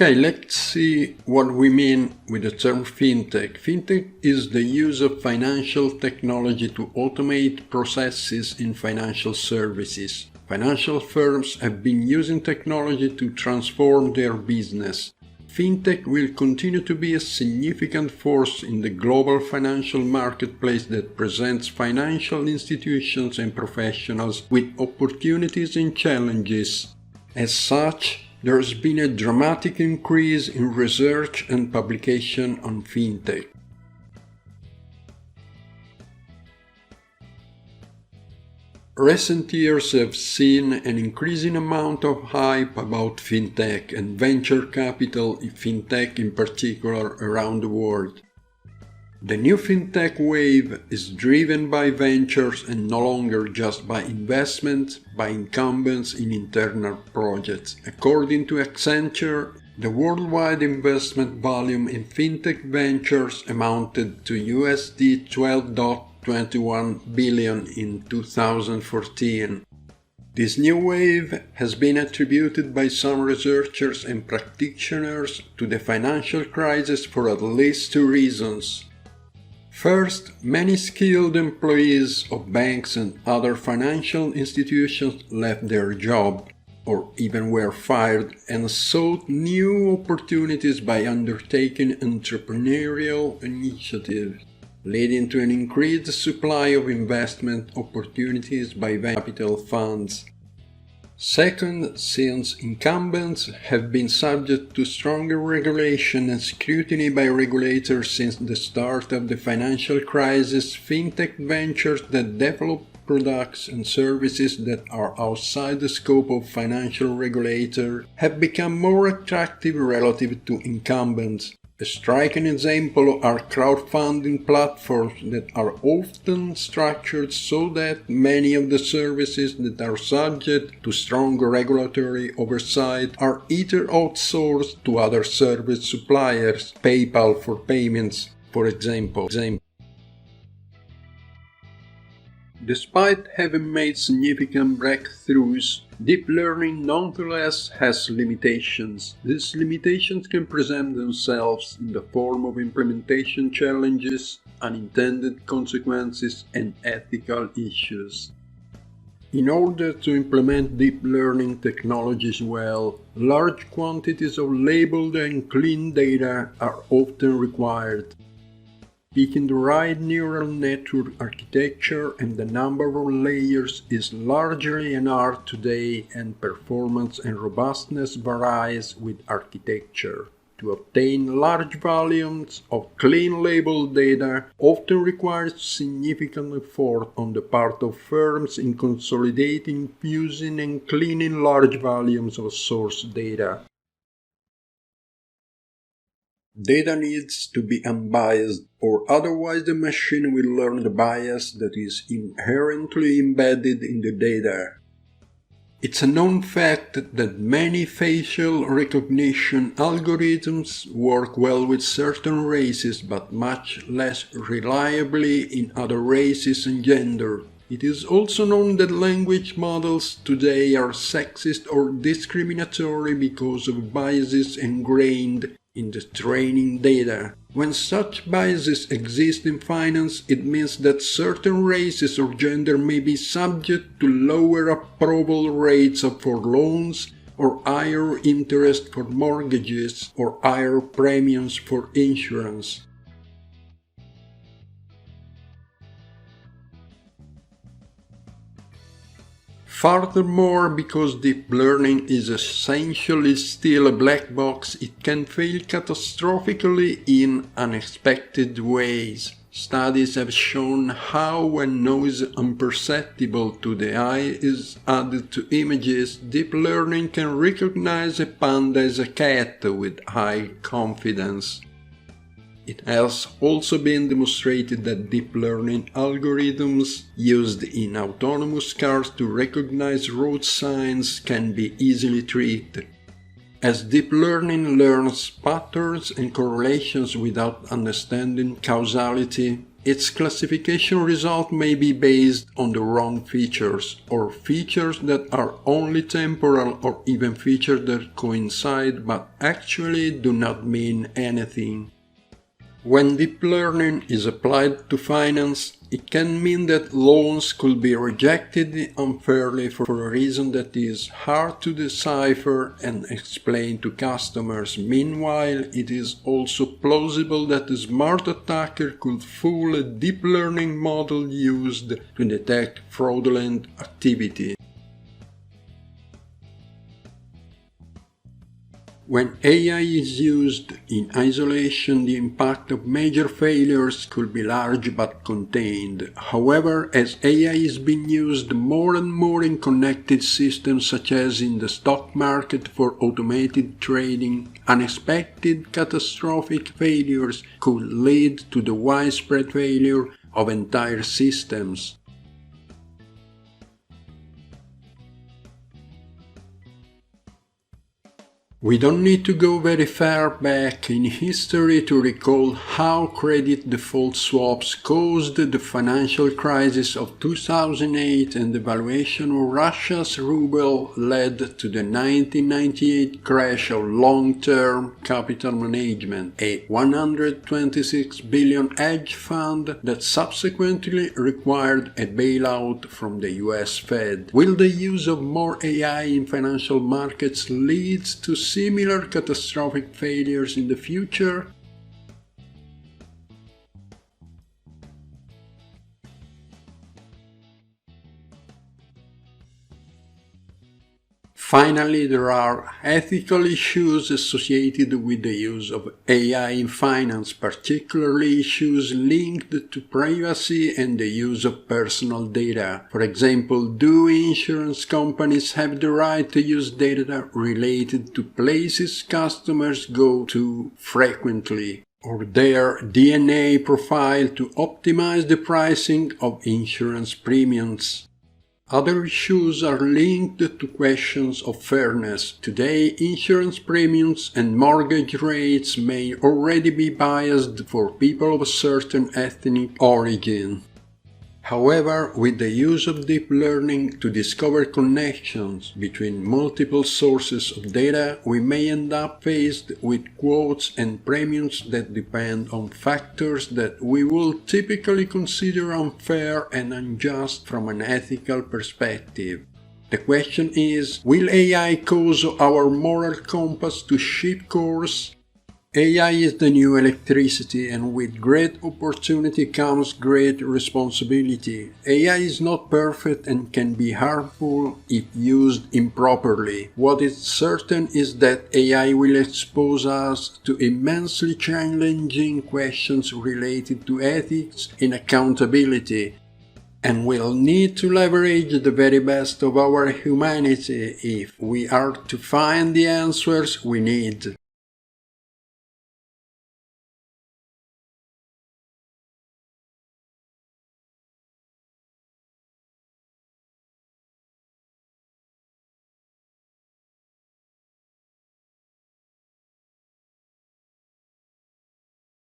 Okay, let's see what we mean with the term fintech. Fintech is the use of financial technology to automate processes in financial services. Financial firms have been using technology to transform their business. Fintech will continue to be a significant force in the global financial marketplace that presents financial institutions and professionals with opportunities and challenges. As such, there has been a dramatic increase in research and publication on fintech. Recent years have seen an increasing amount of hype about fintech and venture capital in fintech in particular around the world. The new fintech wave is driven by ventures and no longer just by investments by incumbents in internal projects. According to Accenture, the worldwide investment volume in fintech ventures amounted to USD 12.21 billion in 2014. This new wave has been attributed by some researchers and practitioners to the financial crisis for at least two reasons. First, many skilled employees of banks and other financial institutions left their job, or even were fired, and sought new opportunities by undertaking entrepreneurial initiatives, leading to an increased supply of investment opportunities by venture capital funds. Second, since incumbents have been subject to stronger regulation and scrutiny by regulators since the start of the financial crisis, fintech ventures that develop products and services that are outside the scope of financial regulators have become more attractive relative to incumbents. A striking example are crowdfunding platforms that are often structured so that many of the services that are subject to strong regulatory oversight are either outsourced to other service suppliers, PayPal for payments, for example. Despite having made significant breakthroughs, deep learning nonetheless has limitations. These limitations can present themselves in the form of implementation challenges, unintended consequences, and ethical issues. In order to implement deep learning technologies well, large quantities of labeled and clean data are often required. Picking the right neural network architecture and the number of layers is largely an art today, and performance and robustness varies with architecture. To obtain large volumes of clean labeled data often requires significant effort on the part of firms in consolidating, fusing, and cleaning large volumes of source data. Data needs to be unbiased, or otherwise the machine will learn the bias that is inherently embedded in the data. It's a known fact that many facial recognition algorithms work well with certain races but much less reliably in other races and gender. It is also known that language models today are sexist or discriminatory because of biases ingrained in the training data. When such biases exist in finance, it means that certain races or gender may be subject to lower approval rates for loans, or higher interest for mortgages, or higher premiums for insurance. Furthermore, because deep learning is essentially still a black box, it can fail catastrophically in unexpected ways. Studies have shown how, when noise imperceptible to the eye is added to images, deep learning can recognize a panda as a cat with high confidence. It has also been demonstrated that deep learning algorithms used in autonomous cars to recognize road signs can be easily tricked. As deep learning learns patterns and correlations without understanding causality, its classification result may be based on the wrong features, or features that are only temporal, or even features that coincide but actually do not mean anything. When deep learning is applied to finance, it can mean that loans could be rejected unfairly for a reason that is hard to decipher and explain to customers. Meanwhile, it is also plausible that a smart attacker could fool a deep learning model used to detect fraudulent activity. When AI is used in isolation, the impact of major failures could be large but contained. However, as AI is being used more and more in connected systems such as in the stock market for automated trading, unexpected catastrophic failures could lead to the widespread failure of entire systems. We don't need to go very far back in history to recall how credit default swaps caused the financial crisis of 2008 and the devaluation of Russia's ruble led to the 1998 crash of long-term capital management, a $126 billion hedge fund that subsequently required a bailout from the US Fed. Will the use of more AI in financial markets lead to similar catastrophic failures in the future? Finally, there are ethical issues associated with the use of AI in finance, particularly issues linked to privacy and the use of personal data. For example, do insurance companies have the right to use data related to places customers go to frequently, or their DNA profile to optimize the pricing of insurance premiums? Other issues are linked to questions of fairness. Today, insurance premiums and mortgage rates may already be biased for people of a certain ethnic origin. However, with the use of deep learning to discover connections between multiple sources of data, we may end up faced with quotes and premiums that depend on factors that we will typically consider unfair and unjust from an ethical perspective. The question is, will AI cause our moral compass to shift course? AI is the new electricity, and with great opportunity comes great responsibility. AI is not perfect and can be harmful if used improperly. What is certain is that AI will expose us to immensely challenging questions related to ethics and accountability, and we'll need to leverage the very best of our humanity if we are to find the answers we need.